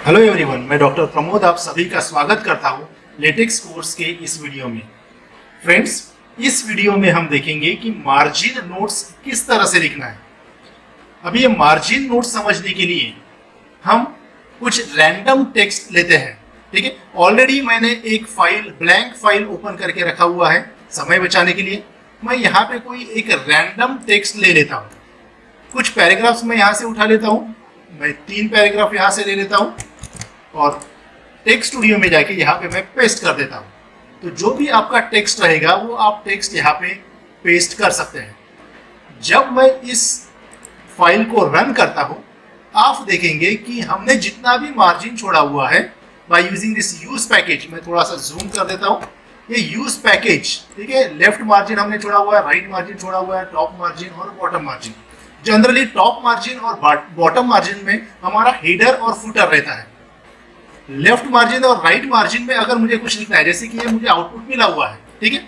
Hello everyone, मैं doctor Pramod आप सभी का स्वागत करता हूं लेटेक्स कोर्स के इस वीडियो में। फ्रेंड्स, इस वीडियो में हम देखेंगे कि मार्जिन नोट्स किस तरह से लिखना है। अभी ये मार्जिन नोट्स समझने के लिए हम कुछ रैंडम टेक्स्ट लेते हैं। ठीक है, ऑलरेडी मैंने एक फाइल ब्लैंक फाइल ओपन करके रखा हुआ है समय बचाने के लिए। मैं यहाँ पे कोई एक रैंडम टेक्स्ट ले लेता हूँ। कुछ पैराग्राफ्स मैं यहाँ से उठा लेता हूँ। मैं 3 पैराग्राफ यहाँ से ले लेता हूँ और टेक्स्ट स्टूडियो में जाके यहाँ पे मैं पेस्ट कर देता हूँ। तो जो भी आपका टेक्स्ट रहेगा वो आप टेक्स्ट यहाँ पे पेस्ट कर सकते हैं। जब मैं इस फाइल को रन करता हूँ, आप देखेंगे कि हमने जितना भी मार्जिन छोड़ा हुआ है by using this use package, मैं थोड़ा सा जूम कर देता हूँ। ये यूज पैकेज, ठीक है, लेफ्ट मार्जिन हमने छोड़ा हुआ है, राइट मार्जिन छोड़ा हुआ है, टॉप मार्जिन और bottom margin. Generally top margin और बॉटम मार्जिन में हमारा हेडर और फुटर रहता है। लेफ्ट मार्जिन और राइट मार्जिन में अगर मुझे कुछ लिखना है, जैसे कि ये मुझे आउटपुट मिला हुआ है, ठीक है,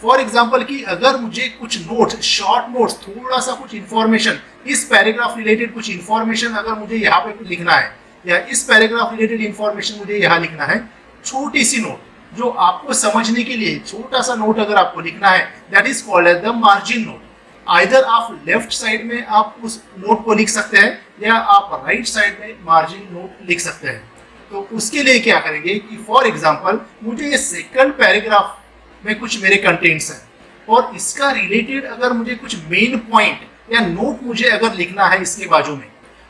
फॉर एग्जांपल कि अगर मुझे कुछ नोट्स, शॉर्ट नोट्स, थोड़ा सा कुछ इंफॉर्मेशन, इस पैराग्राफ रिलेटेड कुछ इंफॉर्मेशन अगर मुझे यहाँ पे लिखना है, या इस पैराग्राफ रिलेटेड इंफॉर्मेशन मुझे यहाँ लिखना है, छोटी सी नोट जो आपको समझने के लिए छोटा सा नोट अगर आपको लिखना है, that is called as the margin note. Either आप लेफ्ट साइड में आप उस नोट को लिख सकते हैं या आप राइट साइड में मार्जिन नोट लिख सकते हैं। तो उसके लिए क्या करेंगे कि फॉर एग्जांपल मुझे ये सेकंड पैराग्राफ में कुछ मेरे कंटेंट्स हैं और इसका रिलेटेड अगर मुझे कुछ मेन पॉइंट या नोट मुझे अगर लिखना है इसके बाजू में,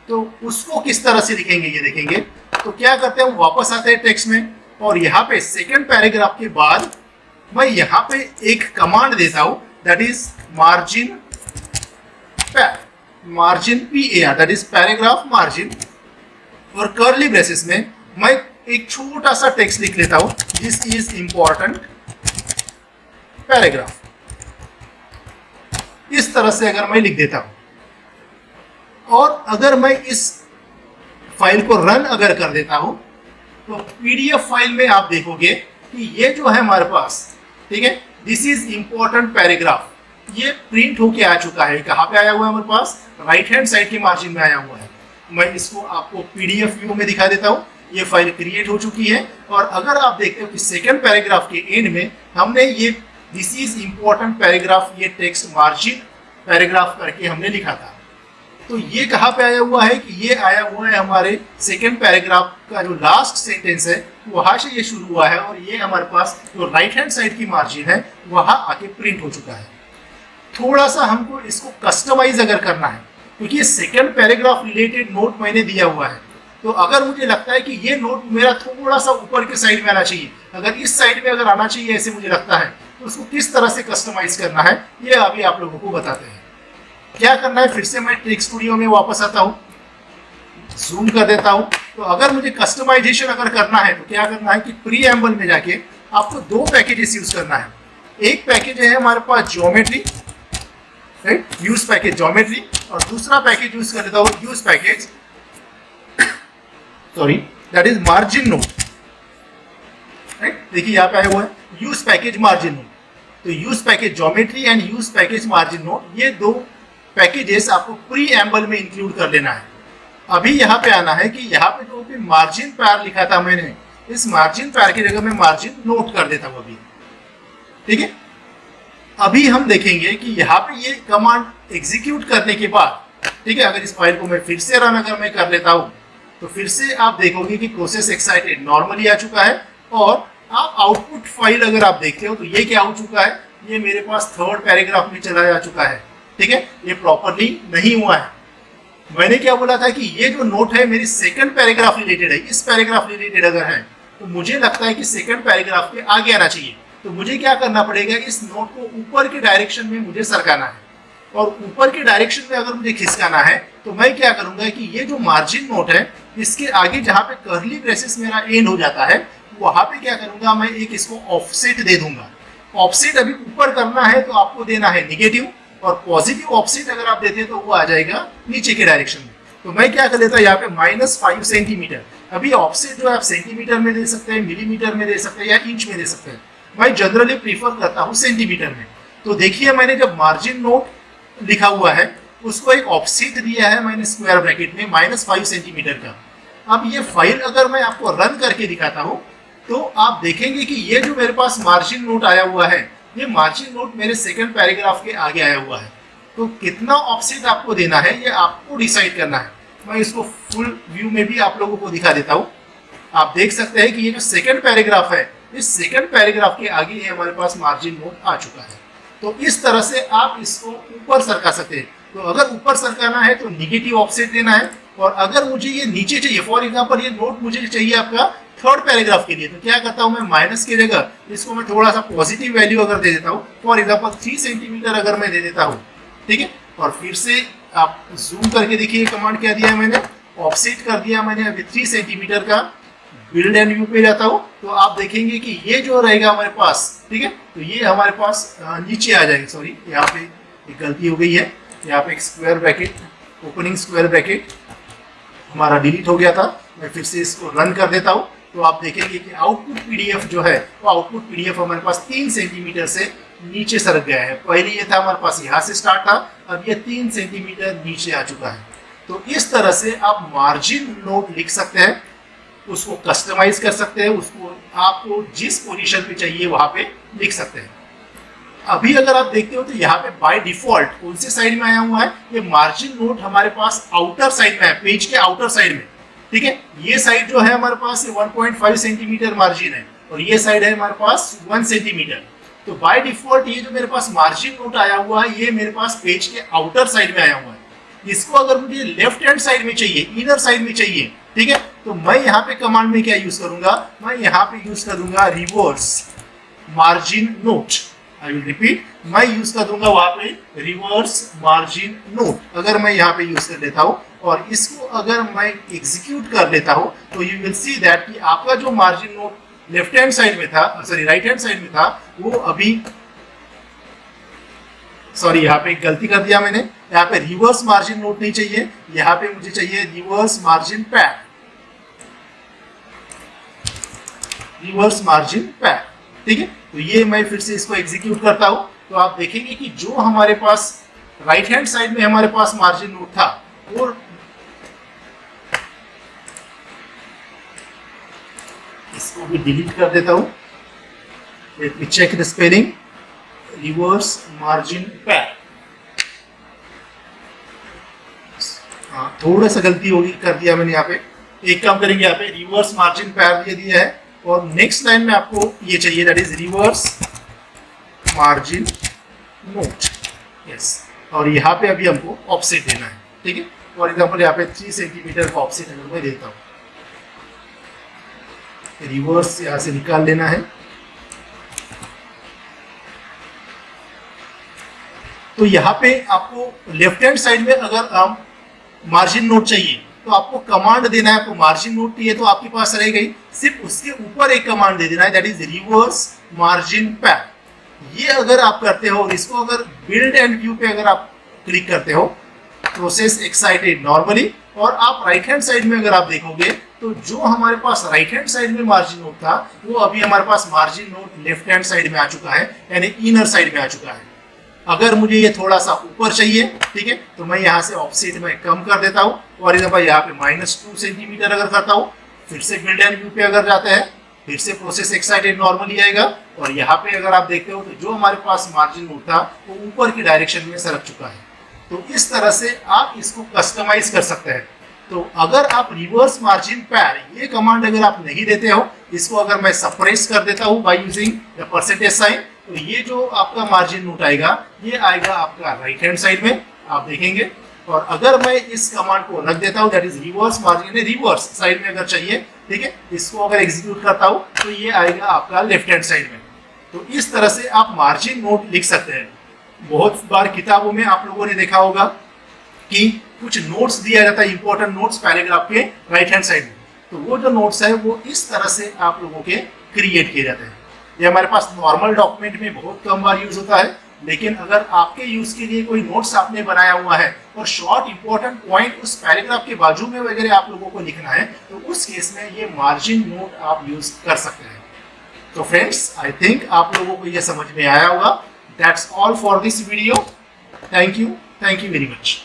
तो उसको किस तरह से लिखेंगे ये देखेंगे। तो क्या करते हैं, वापस आते हैं टेक्स्ट में और यहाँ पे सेकंड पैराग्राफ के बाद मैं यहाँ पे एक कमांड देता हूँ, that is margin PAR, that is paragraph margin, और कर्ली ब्रेसेस में मैं एक छोटा सा टेक्स्ट लिख लेता हूं, दिस इज इंपॉर्टेंट पैराग्राफ। इस तरह से अगर मैं लिख देता हूं और अगर मैं इस फाइल को रन अगर कर देता हूं, तो पीडीएफ फाइल में आप देखोगे कि ये जो है हमारे पास, ठीक है, दिस इज इंपॉर्टेंट पैराग्राफ, ये प्रिंट होके आ चुका है। कहाँ पे आया हुआ है हमारे पास, राइट हैंड साइड की मार्जिन में आया हुआ है। मैं इसको आपको पीडीएफ व्यू में दिखा देता हूँ। ये फाइल क्रिएट हो चुकी है और अगर आप देखते हो कि सेकंड पैराग्राफ के एंड में हमने ये दिस इज इंपॉर्टेंट पैराग्राफ, ये टेक्स्ट मार्जिन पैराग्राफ करके हमने लिखा था। तो ये कहाँ पे आया हुआ है कि ये आया हुआ है हमारे सेकंड पैराग्राफ का जो लास्ट सेंटेंस है वहां से ये शुरू हुआ है और ये हमारे पास जो राइट हैंड साइड की मार्जिन है वहां आके प्रिंट हो चुका है। थोड़ा सा हमको इसको कस्टमाइज अगर करना है, क्योंकि ये सेकंड पैराग्राफ रिलेटेड नोट मैंने दिया हुआ है, तो अगर मुझे लगता है कि ये नोट मेरा थोड़ा सा ऊपर के साइड में आना चाहिए, अगर इस साइड में अगर आना चाहिए ऐसे मुझे लगता है, तो उसको किस तरह से कस्टमाइज करना है ये अभी आप लोगों को बताते हैं। क्या करना है, फिर से मैं टेक्स्ट स्टूडियो में वापस आता हूँ, जूम कर देता हूँ। तो अगर मुझे कस्टमाइजेशन अगर करना है तो क्या करना है कि प्रीएम्बल में जाके आपको 2 पैकेजेस यूज करना है। एक पैकेज है हमारे पास geometry, right, use package geometry, और दूसरा पैकेज यूज कर लेता हूँ use package, sorry, that is margin note. Right, देखिए यहाँ पे आया हुआ है यूज पैकेज मार्जिन नोट। तो use package geometry and use package margin note, ये 2 पैकेजेस आपको प्री एम्बल में इंक्लूड कर लेना है। अभी यहाँ पे आना है कि यहाँ पे जो भी मार्जिन पैर लिखा था मैंने, इस मार्जिन पैर की जगह मैं मार्जिन नोट कर देता हूँ अभी। ठीक है, अभी हम देखेंगे कि यहाँ पे ये कमांड एग्जीक्यूट करने के बाद, ठीक है, अगर इस फाइल को मैं फिर से रन अगर मैं कर लेता हूँ, तो फिर से आप देखोगे कि प्रोसेस एक्साइटेड नॉर्मली आ चुका है और आप आउटपुट फाइल अगर आप देखते हो तो ये क्या हो चुका है, ये मेरे पास थर्ड पैराग्राफ में चला जा चुका है। ठीक है, ये प्रॉपरली नहीं हुआ है। मैंने क्या बोला था कि ये जो नोट है मेरी सेकंड पैराग्राफ रिलेटेड है, इस पैराग्राफ रिलेटेड अगर है तो मुझे लगता है कि सेकंड पैराग्राफ के आगे आना चाहिए। तो मुझे क्या करना पड़ेगा, इस नोट को ऊपर के डायरेक्शन में मुझे सरकाना है, और ऊपर के डायरेक्शन में अगर मुझे खिसकाना है तो मैं क्या करूंगा कि ये जो मार्जिन नोट है इसके आगे जहां पे कर्ली ब्रेसेस मेरा एंड हो जाता है वहां पे क्या करूंगा, मैं एक इसको ऑफसेट दे दूंगा। ऑफसेट अभी ऊपर करना है तो आपको देना है निगेटिव, और पॉजिटिव ऑफसेट अगर आप देते हैं तो वो आ जाएगा नीचे के डायरेक्शन में। तो मैं क्या कर लेता हूँ यहाँ पे -5 सेंटीमीटर। अभी ऑफसेट जो आप सेंटीमीटर में दे सकते हैं, मिलीमीटर में दे सकते हैं या इंच में दे सकते हैं। मैं जनरली प्रीफर करता हूँ सेंटीमीटर में। तो देखिए मैंने जब मार्जिन नोट लिखा हुआ है उसको एक ऑफसेट दिया है मैंने स्क्वायर ब्रैकेट में -5 सेंटीमीटर का। अब ये फाइल अगर मैं आपको रन करके दिखाता हूँ तो आप देखेंगे कि ये जो मेरे पास मार्जिन नोट आया हुआ है, ये मार्जिन नोट मेरे सेकंड पैराग्राफ के आगे आया हुआ है। तो कितना ऑफसेट आपको देना है ये आपको डिसाइड करना है। मैं इसको फुल व्यू में भी आप लोगों को दिखा देता हूँ। आप देख सकते हैं कि ये जो सेकंड पैराग्राफ है, इस सेकंड पैराग्राफ के आगे ये हमारे पास मार्जिन नोट आ चुका है। तो इस तरह से आप इसको ऊपर सरका सकते हैं। तो अगर ऊपर सरकाना है तो निगेटिव ऑफसेट देना है, और अगर मुझे ये नीचे चाहिए, फॉर एग्जांपल ये नोट मुझे चाहिए आपका थर्ड पैराग्राफ के लिए, तो क्या करता हूं मैं माइनस की जगह इसको मैं थोड़ा सा पॉजिटिव वैल्यू अगर दे देता हूं, फॉर एग्जांपल 3 सेंटीमीटर अगर मैं दे देता हूं, ठीक है। और फिर से आप जूम करके देखिए कमांड क्या दिया है मैंने, ऑफसेट कर दिया मैंने अभी 3 सेंटीमीटर का। बिल्ड एंड व्यू पे जाता हूं तो आप देखेंगे कि ये जो रहेगा हमारे पास, ठीक है, तो ये हमारे पास नीचे आ जाएगा। सॉरी, यहाँ पे एक गलती हो गई है, यहाँ पे एक square bracket, opening square bracket हमारा डिलीट हो गया था। मैं फिर से इसको रन कर देता हूँ तो आप देखेंगे कि आउटपुट पीडीएफ जो है वो आउटपुट पीडीएफ हमारे पास 3 सेंटीमीटर से नीचे सरक गया है। पहले ये था हमारे पास यहाँ से स्टार्ट था, अब ये 3 सेंटीमीटर नीचे आ चुका है। तो इस तरह से आप मार्जिन नोट लिख सकते हैं, उसको कस्टमाइज कर सकते हैं, उसको आपको जिस पोजीशन पे चाहिए वहां पे लिख सकते हैं। अभी अगर आप देखते हो तो यहाँ पे बाय डिफॉल्ट कौन से साइड में आया हुआ है, ये मार्जिन नोट हमारे पास आउटर साइड में है, पेज के आउटर साइड में, ठीक है। ये साइड जो है हमारे पास 1.5 सेंटीमीटर मार्जिन है और ये साइड है हमारे पास 1 सेंटीमीटर। तो बाय डिफॉल्ट ये जो मेरे पास मार्जिन नोट आया हुआ है ये मेरे पास पेज के आउटर साइड में आया हुआ है। इसको अगर मुझे लेफ्ट हैंड साइड में चाहिए, इनर साइड में चाहिए, ठीक है, तो मैं यहाँ पे कमांड में क्या यूज करूंगा, मैं यहाँ पे यूज करूंगा reverse margin note. I will repeat, मैं यूज कर दूंगा वहां पे रिवर्स मार्जिन नोट। अगर मैं यहाँ पे यूज कर लेता हूँ और इसको अगर मैं एग्जीक्यूट कर लेता हूँ तो यू विल सी दैट कि आपका जो margin note left hand side में था, सॉरी राइट हैंड साइड में था, वो अभी, सॉरी यहाँ पे एक गलती कर दिया मैंने, यहाँ पे रिवर्स मार्जिन नोट नहीं चाहिए, यहाँ पे मुझे चाहिए reverse margin pad, reverse margin pad, ठीक है। तो ये मैं फिर से इसको एग्जीक्यूट करता हूं तो आप देखेंगे कि जो हमारे पास राइट हैंड साइड में हमारे पास मार्जिन नोट था वो इसको भी डिलीट कर देता हूं। Let me check the spelling, reverse margin pad. हाँ, थोड़ा सा गलती होगी कर दिया मैंने यहाँ पे। एक काम करेंगे, यहाँ पे रिवर्स मार्जिन पैड ये दिया है और नेक्स्ट लाइन में आपको ये चाहिए, that is reverse margin note, yes. और यहाँ पे अभी हमको ऑफसेट देना है, ठीक है। फॉर एग्जांपल यहाँ पे 3 सेंटीमीटर का ऑफसेट अगर मैं देता हूँ, रिवर्स यहाँ से निकाल लेना है। तो यहाँ पे आपको लेफ्ट हैंड साइड में अगर हम मार्जिन नोट चाहिए तो आपको कमांड देना है। आपको मार्जिन नोट चाहिए तो आपके पास रह गई, सिर्फ उसके ऊपर एक कमांड दे देना है, that is reverse margin pad. ये अगर आप करते हो और इसको अगर बिल्ड एंड व्यू पे अगर आप क्लिक करते हो, प्रोसेस एक्साइटेड नॉर्मली, और आप राइट हैंड साइड में अगर आप देखोगे तो जो हमारे पास राइट हैंड साइड में मार्जिन नोट था वो अभी हमारे पास margin note left hand side में आ चुका है, यानी इनर साइड में आ चुका है। अगर मुझे ये थोड़ा सा ऊपर चाहिए, ठीक है, तो मैं यहाँ से ऑफसेट में कम कर देता हूँ। फॉर एग्जाम्पल यहाँ पे -2 सेंटीमीटर अगर करता हूँ, फिर से बिल्ड एंड व्यू पे अगर जाते हैं, फिर से प्रोसेस एक्साइटेड नॉर्मली आएगा और यहाँ पे अगर आप देखते हो तो जो हमारे पास मार्जिन नोट था वो ऊपर की डायरेक्शन में सरक चुका है। तो इस तरह से आप इसको कस्टमाइज कर सकते हैं। तो अगर आप रिवर्स मार्जिन पैड ये कमांड अगर आप नहीं देते हो, इसको अगर मैं सप्रेस कर देता हूँ by using the percentage sign, तो ये जो आपका मार्जिन नोट आएगा ये आएगा आपका राइट हैंड साइड में, आप देखेंगे। और अगर मैं इस कमांड को रख देता हूँ, that is reverse margin, reverse side में अगर चाहिए, ठीक है, इसको अगर एग्जीक्यूट करता हूँ तो ये आएगा आपका लेफ्ट हैंड साइड में। तो इस तरह से आप मार्जिन नोट लिख सकते हैं। बहुत बार किताबों में आप लोगों ने देखा होगा कि कुछ नोट्स दिया जाता है, इंपॉर्टेंट नोट्स पैराग्राफ के राइट हैंड साइड में, तो वो जो नोट्स है वो इस तरह से आप लोगों के क्रिएट किए जाते हैं। ये हमारे पास नॉर्मल डॉक्यूमेंट में बहुत कम बार यूज होता है, लेकिन अगर आपके यूज के लिए कोई नोट्स आपने बनाया हुआ है और शॉर्ट इंपॉर्टेंट पॉइंट उस पैराग्राफ के बाजू में वगैरह आप लोगों को लिखना है, तो उस केस में ये मार्जिन नोट आप यूज कर सकते हैं। तो फ्रेंड्स, आई थिंक आप लोगों को ये समझ में आया होगा। That's all for this video. Thank you very much.